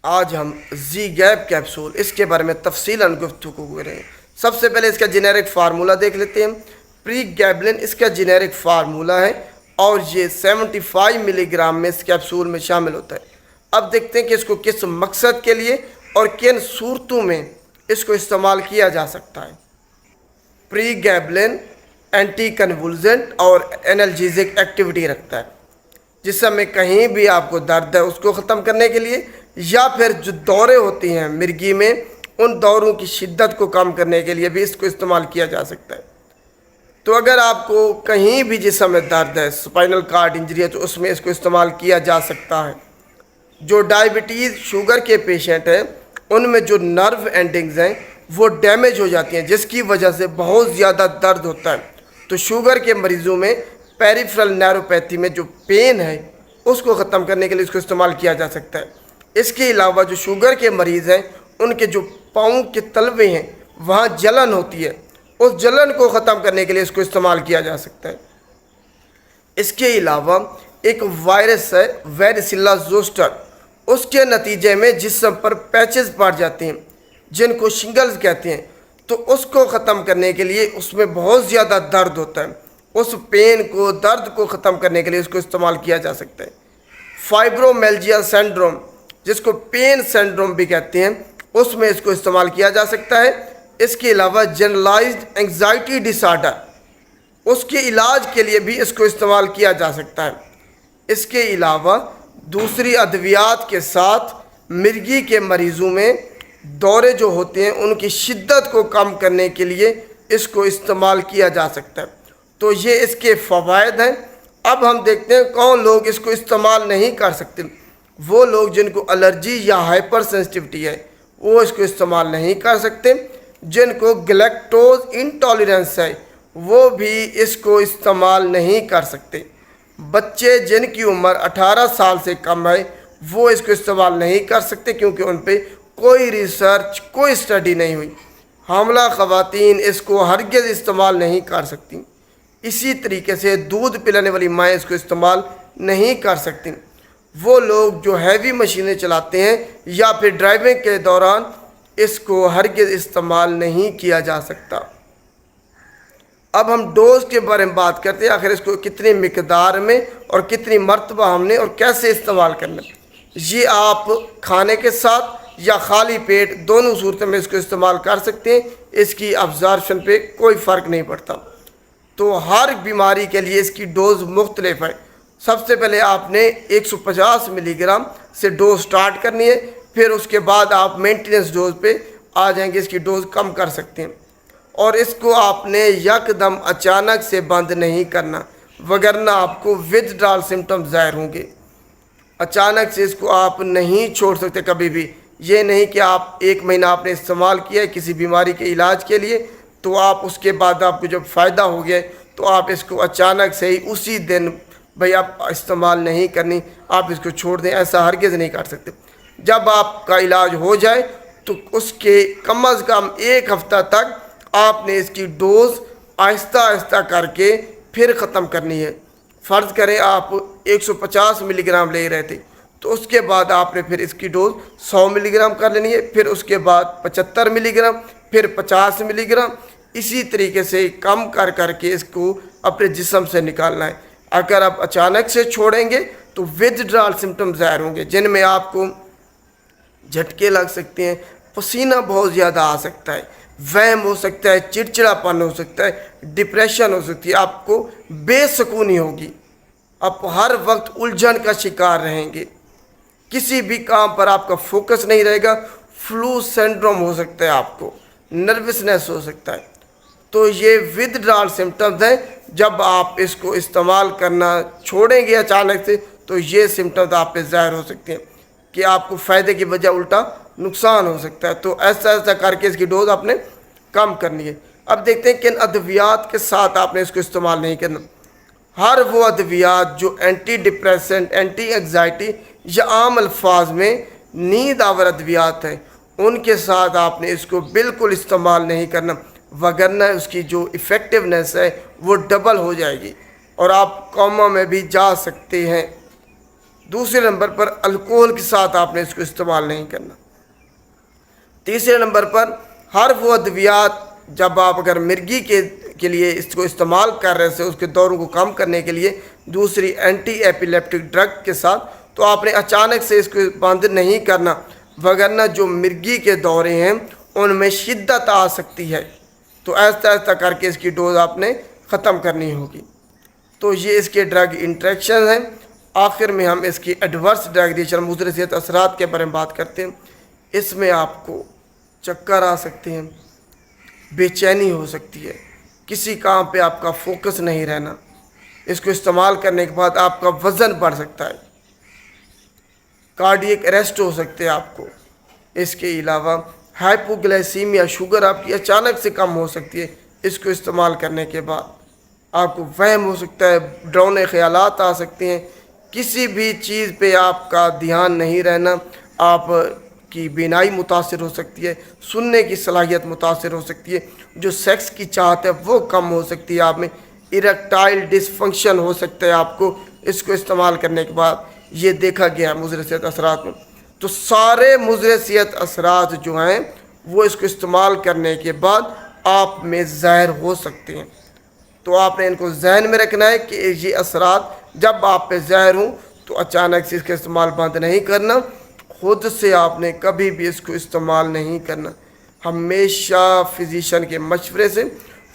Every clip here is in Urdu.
آج ہم زی گیپ کیپسول اس کے بارے میں تفصیلاً گفتگو کریں گے۔ سب سے پہلے اس کا جنیرک فارمولہ دیکھ لیتے ہیں۔ پری گیبلن اس کا جنیرک فارمولہ ہے اور یہ 75 ملی گرام میں اس کیپسول میں شامل ہوتا ہے۔ اب دیکھتے ہیں کہ اس کو کس مقصد کے لیے اور کن صورتوں میں اس کو استعمال کیا جا سکتا ہے۔ پری گیبلن اینٹی کنولزنٹ اور انالجیزک ایکٹیویٹی رکھتا ہے، جسم میں کہیں بھی آپ کو درد ہے اس کو ختم کرنے کے لیے، یا پھر جو دورے ہوتی ہیں مرگی میں ان دوروں کی شدت کو کم کرنے کے لیے بھی اس کو استعمال کیا جا سکتا ہے۔ تو اگر آپ کو کہیں بھی جسم میں درد ہے، اسپائنل کارڈ انجری ہے، تو اس میں اس کو استعمال کیا جا سکتا ہے۔ جو ڈائبٹیز شوگر کے پیشنٹ ہیں ان میں جو نرو اینڈنگز ہیں وہ ڈیمیج ہو جاتی ہیں، جس کی وجہ سے بہت زیادہ درد ہوتا ہے، تو شوگر کے مریضوں میں پیریفرل نیروپیتھی میں جو پین ہے اس کو ختم کرنے کے لیے اس کو استعمال کیا جا سکتا ہے۔ اس کے علاوہ جو شوگر کے مریض ہیں ان کے جو پاؤں کے تلوے ہیں وہاں جلن ہوتی ہے، اس جلن کو ختم کرنے کے لیے اس کو استعمال کیا جا سکتا ہے۔ اس کے علاوہ ایک وائرس ہے ویریسیلا زوسٹر، اس کے نتیجے میں جسم پر پیچز پڑ جاتے ہیں جن کو شنگلز کہتے ہیں، تو اس کو ختم کرنے کے لیے اس میں بہت زیادہ درد ہوتا ہے، اس پین کو درد کو ختم کرنے کے لیے اس کو استعمال کیا جا سکتا ہے۔ فائبرومیلجیا سینڈروم جس کو پین سینڈروم بھی کہتے ہیں اس میں اس کو استعمال کیا جا سکتا ہے۔ اس کے علاوہ جنرلائزڈ انگزائٹی ڈس آرڈر، اس کے علاج کے لیے بھی اس کو استعمال کیا جا سکتا ہے۔ اس کے علاوہ دوسری ادویات کے ساتھ مرگی کے مریضوں میں دورے جو ہوتے ہیں ان کی شدت کو کم کرنے کے لیے اس کو استعمال کیا جا سکتا ہے۔ تو یہ اس کے فوائد ہیں۔ اب ہم دیکھتے ہیں کون لوگ اس کو استعمال نہیں کر سکتے۔ وہ لوگ جن کو الرجی یا ہائپر سینسٹیوٹی ہے وہ اس کو استعمال نہیں کر سکتے۔ جن کو گلیکٹوز انٹالرنس ہے وہ بھی اس کو استعمال نہیں کر سکتے۔ بچے جن کی عمر 18 سال سے کم ہے وہ اس کو استعمال نہیں کر سکتے کیونکہ ان پہ کوئی ریسرچ کوئی اسٹڈی نہیں ہوئی۔ حاملہ خواتین اس کو ہرگز استعمال نہیں کر سکتی۔ اسی طریقے سے دودھ پلانے والی مائیں اس کو استعمال نہیں کر سکتی۔ وہ لوگ جو ہیوی مشینیں چلاتے ہیں یا پھر ڈرائیونگ کے دوران اس کو ہرگز استعمال نہیں کیا جا سکتا۔ اب ہم ڈوز کے بارے میں بات کرتے ہیں، آخر اس کو کتنی مقدار میں اور کتنی مرتبہ ہم نے اور کیسے استعمال کرنا ہے۔ یہ آپ کھانے کے ساتھ یا خالی پیٹ دونوں صورتوں میں اس کو استعمال کر سکتے ہیں، اس کی ابزارپشن پہ کوئی فرق نہیں پڑتا۔ تو ہر بیماری کے لیے اس کی ڈوز مختلف ہے۔ سب سے پہلے آپ نے 150 ملی گرام سے ڈوز سٹارٹ کرنی ہے، پھر اس کے بعد آپ مینٹیننس ڈوز پہ آ جائیں گے، اس کی ڈوز کم کر سکتے ہیں۔ اور اس کو آپ نے یکدم اچانک سے بند نہیں کرنا، وگرنہ آپ کو ودڈرال سمٹم ظاہر ہوں گے۔ اچانک سے اس کو آپ نہیں چھوڑ سکتے کبھی بھی۔ یہ نہیں کہ آپ 1 مہینہ آپ نے استعمال کیا ہے کسی بیماری کے علاج کے لیے، تو آپ اس کے بعد آپ کو جب فائدہ ہو گیا تو آپ اس کو اچانک سے ہی اسی دن بھئی آپ استعمال نہیں کرنی، آپ اس کو چھوڑ دیں، ایسا ہرگز نہیں کر سکتے۔ جب آپ کا علاج ہو جائے تو اس کے کم از کم 1 ہفتہ تک آپ نے اس کی ڈوز آہستہ آہستہ کر کے پھر ختم کرنی ہے۔ فرض کریں آپ 150 ملی گرام لے رہے تھے تو اس کے بعد آپ نے پھر اس کی ڈوز 100 ملی گرام کر لینی ہے، پھر اس کے بعد 75 ملی گرام، پھر 50 ملی گرام، اسی طریقے سے کم کر کر کے اس کو اپنے جسم سے نکالنا ہے۔ اگر آپ اچانک سے چھوڑیں گے تو ودڈرال سمٹم ظاہر ہوں گے، جن میں آپ کو جھٹکے لگ سکتے ہیں، پسینہ بہت زیادہ آ سکتا ہے، وہم ہو سکتا ہے، چڑچڑا پن ہو سکتا ہے، ڈپریشن ہو سکتی ہے، آپ کو بے سکونی ہوگی، آپ ہر وقت الجھن کا شکار رہیں گے، کسی بھی کام پر آپ کا فوکس نہیں رہے گا، فلو سینڈروم ہو سکتا ہے، آپ کو نروسنس ہو سکتا ہے۔ تو یہ ودڈرال سمٹمز ہیں۔ جب آپ اس کو استعمال کرنا چھوڑیں گے اچانک سے تو یہ سمٹمز آپ پہ ظاہر ہو سکتے ہیں کہ آپ کو فائدے کی بجائے الٹا نقصان ہو سکتا ہے۔ تو ایسا ایسا کر کے اس کی ڈوز آپ نے کم کرنی ہے۔ اب دیکھتے ہیں کن ادویات کے ساتھ آپ نے اس کو استعمال نہیں کرنا۔ ہر وہ ادویات جو اینٹی ڈپریسنٹ، اینٹی انگزائٹی یا عام الفاظ میں نیند آور ادویات ہیں ان کے ساتھ آپ نے اس کو بالکل استعمال نہیں کرنا، وگرنہ اس کی جو ایفیکٹونیس ہے وہ ڈبل ہو جائے گی اور آپ کوما میں بھی جا سکتے ہیں۔ دوسرے نمبر پر الکوہل کے ساتھ آپ نے اس کو استعمال نہیں کرنا۔ تیسرے نمبر پر ہر وہ ادویات جب آپ اگر مرگی کے لیے اس کو استعمال کر رہے تھے اس کے دوروں کو کم کرنے کے لیے دوسری اینٹی ایپیلیپٹک ڈرگ کے ساتھ، تو آپ نے اچانک سے اس کو بند نہیں کرنا، وگرنہ جو مرگی کے دورے ہیں ان میں شدت آ سکتی ہے، تو ایسا ایسا کر کے اس کی ڈوز آپ نے ختم کرنی ہوگی۔ تو یہ اس کے ڈرگ انٹریکشن ہیں۔ آخر میں ہم اس کی ایڈورس ڈرگ ریئیکشن مضر صحت اثرات کے بارے میں بات کرتے ہیں۔ اس میں آپ کو چکر آ سکتے ہیں، بے چینی ہو سکتی ہے، کسی کام پہ آپ کا فوکس نہیں رہنا، اس کو استعمال کرنے کے بعد آپ کا وزن بڑھ سکتا ہے، کارڈیک اریسٹ ہو سکتے ہیں آپ کو۔ اس کے علاوہ ہائپوگلائسیمیا، شوگر آپ کی اچانک سے کم ہو سکتی ہے اس کو استعمال کرنے کے بعد۔ آپ کو وہم ہو سکتا ہے، ڈراؤنے خیالات آ سکتے ہیں، کسی بھی چیز پہ آپ کا دھیان نہیں رہنا، آپ کی بینائی متاثر ہو سکتی ہے، سننے کی صلاحیت متاثر ہو سکتی ہے، جو سیکس کی چاہت ہے وہ کم ہو سکتی ہے، آپ میں اریکٹائل ڈس فنکشن ہو سکتا ہے آپ کو اس کو استعمال کرنے کے بعد۔ یہ دیکھا گیا ہے مضر صحت اثرات میں۔ تو سارے مضر صحت اثرات جو ہیں وہ اس کو استعمال کرنے کے بعد آپ میں ظاہر ہو سکتے ہیں، تو آپ نے ان کو ذہن میں رکھنا ہے کہ یہ اثرات جب آپ پہ ظاہر ہوں تو اچانک سے اس کا استعمال بند نہیں کرنا، خود سے آپ نے کبھی بھی اس کو استعمال نہیں کرنا، ہمیشہ فزیشین کے مشورے سے،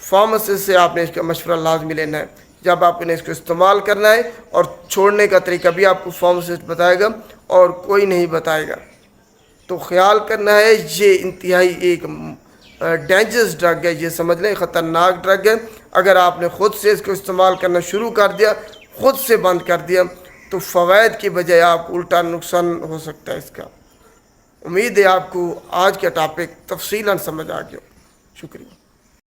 فارماسسٹ سے آپ نے اس کا مشورہ لازمی لینا ہے جب آپ نے اس کو استعمال کرنا ہے، اور چھوڑنے کا طریقہ بھی آپ کو فارماسسٹ بتائے گا اور کوئی نہیں بتائے گا۔ تو خیال کرنا ہے، یہ انتہائی ایک ڈینجرس ڈرگ ہے، یہ سمجھ لیں خطرناک ڈرگ ہے۔ اگر آپ نے خود سے اس کو استعمال کرنا شروع کر دیا، خود سے بند کر دیا، تو فوائد کی بجائے آپ کو الٹا نقصان ہو سکتا ہے اس کا۔ امید ہے آپ کو آج کا ٹاپک تفصیلاً سمجھ آ گیا۔ شکریہ۔